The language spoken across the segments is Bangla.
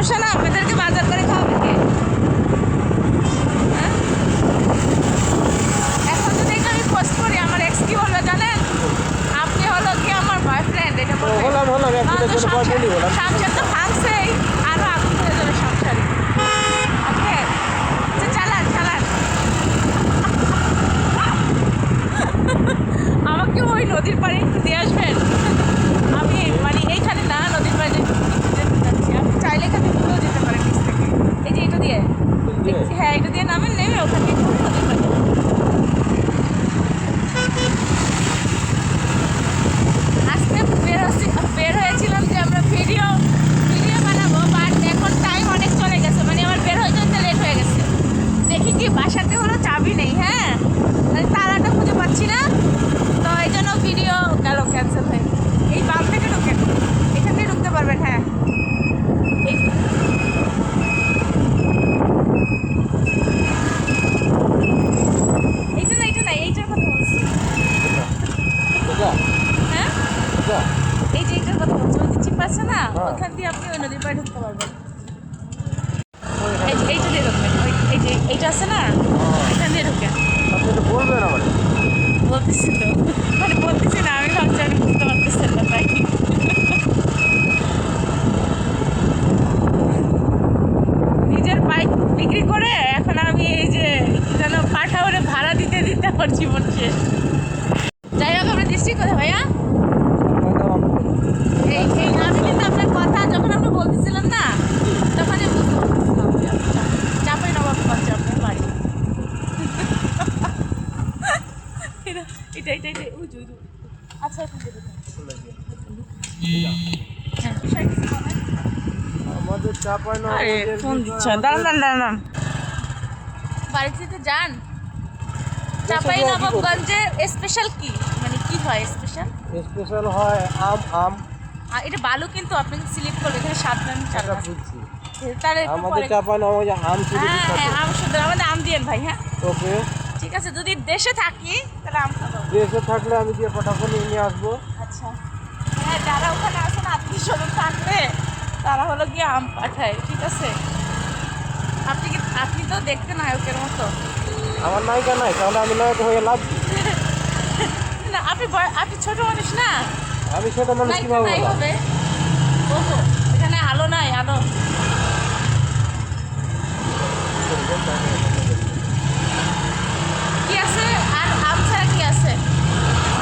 সমস্যা না, আপনাদেরকে বাজার করে খাওয়াবে কে? হ্যাঁ? এখন যদি এটা আমি পোস্ট করি আমার এক্স কি বলবে জানেন? আপনি হলো কি আমার বয়ফ্রেন্ড, এটা বলবে। সংসার তো ভাঙছেই, আরো আগুন ধরে যাবে সংসারে। ওকে, আচ্ছা চালান চালান। আমাকে ওই নদীর পাড়ে একটু দিয়ে আসবেন। আমি মানে এইখানে না, নদীর পাড়ে যেতে যাচ্ছি। আপনি চাইলে এখানে ঘুরেও যেতে পারেন নিচ থেকে। এই যে এটা দিয়ে, হ্যাঁ এটা দিয়ে নামেন, নেমে ওখান থেকে ঘুরে নদীর পাড়ে। আজকে বের হয়েছিলাম যে আমরা ভিডিও বানাবো, বাট এখন টাইম অনেক চলে গেছে, মানে আমার বের হয়ে যেতে লেট হয়ে গেছে। দেখি কি বাসাতে হলো চাবি নেই, হ্যাঁ মানে তালাটা খুঁজে পাচ্ছি না, তো এই জন্য ভিডিও গেল ক্যান্সেল হয়ে। এই বাম থেকে ঢুকেন, এখান থেকে ঢুকতে পারবেন। হ্যাঁ এইটা না, এইটা না, এইটার কথা বলছি। হ্যাঁ এই যে এইটার কথা বলছি, ওই যে চিপ আছে না, ওইখান দিয়ে আপনি ওই নদীর পাড়ে ঢুকতে পারবেন। এইটা দিয়ে ঢুকবেন, এই যে এইটা আছে না, এখান দিয়ে ঢুকেন। বলতেছি তো, মানে বলতেছি না, আমি ভাবছি আমি বুঝতে পারতেছেন না তাই। নিজের বাইক বিক্রি করে এখন আমি এই যে যেন পাঠাওয়ারে ভাড়া দিতে দিতে আমার জীবন শেষ। যাই হোক, আমরা ডিস্ট্রিক্ট কোথায় ভাইয়া? এই আমি কিন্তু আপনার কথা যখন আপনি বলতেছিলেন না, তখন আমি বুঝতে পারতেছিলাম চাপাই নবাবগঞ্জ আপনার বাড়ি। এটা এটা এটা ওই যে আচ্ছা এখন দেবো। ফোন দিচ্ছেন, দাঁড়ান দাঁড়ান, বাড়িতে যান। চাপাই নবাবগঞ্জে স্পেশাল কি, মানে কি হয় স্পেশাল? স্পেশাল হয় আম। এটা বালু, কিন্তু আপনি স্লিপ করলে এখানে সাবধান চালান। তাহলে আমাদের চাপাই নবাবগঞ্জে আম শুধু। হ্যাঁ আম শুধু, আমাদের আম দিয়েন ভাই। হ্যাঁ ওকে ঠিক আছে, যদি দেশে থাকি তাহলে আম খাবো। দেশে থাকলে আমি দিয়ে পাঠাবো, নিয়ে আসবো। আচ্ছা হ্যাঁ, যারা ওখানে আছেন আত্মীয় স্বজন থাকলে তারা হলো গিয়ে আম পাঠায়, ঠিক আছে? আপনি তো দেখতে নায়কের মতো। আমার নায়িকা নাই, তাহলে আমি নায়ক হয়ে লাভ। না আপনি ছোট মানুষ না, আমি ছোট মানুষ কিভাবে হবে? ওহো, এখানে আলো নাই, আলো কি আছে? আর আম ছাড়া কি আছে?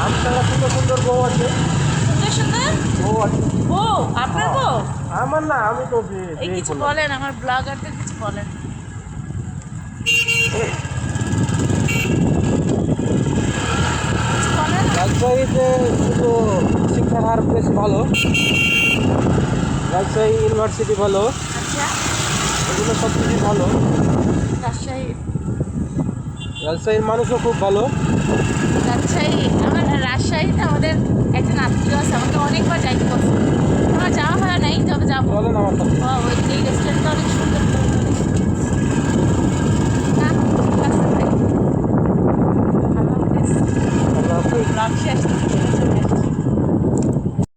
আম ছাড়া সুন্দর সুন্দর বউ আছে। সুন্দর সুন্দর বউ আছে। বউ? আপনার বউ? আমার না, আমি তো এই কিছু বলেন, আমার ব্লগারদের কিছু বলেন। রাজশাহীতে শুধু শিক্ষার হার বেশ ভালো, রাজশাহী ইউনিভার্সিটি ভালো, আচ্ছা এগুলো সব কিছু ভালো। রাজশাহীর মানুষও খুব ভালো। রাজশাহীতে আমাদের একজন আত্মীয় আছে, আমাকে অনেকবার যাইতে বলছে, আমার যাওয়া হয় নাই, তবে যাবো। বলেন আমার সাথে। ওই রেস্টুরেন্ট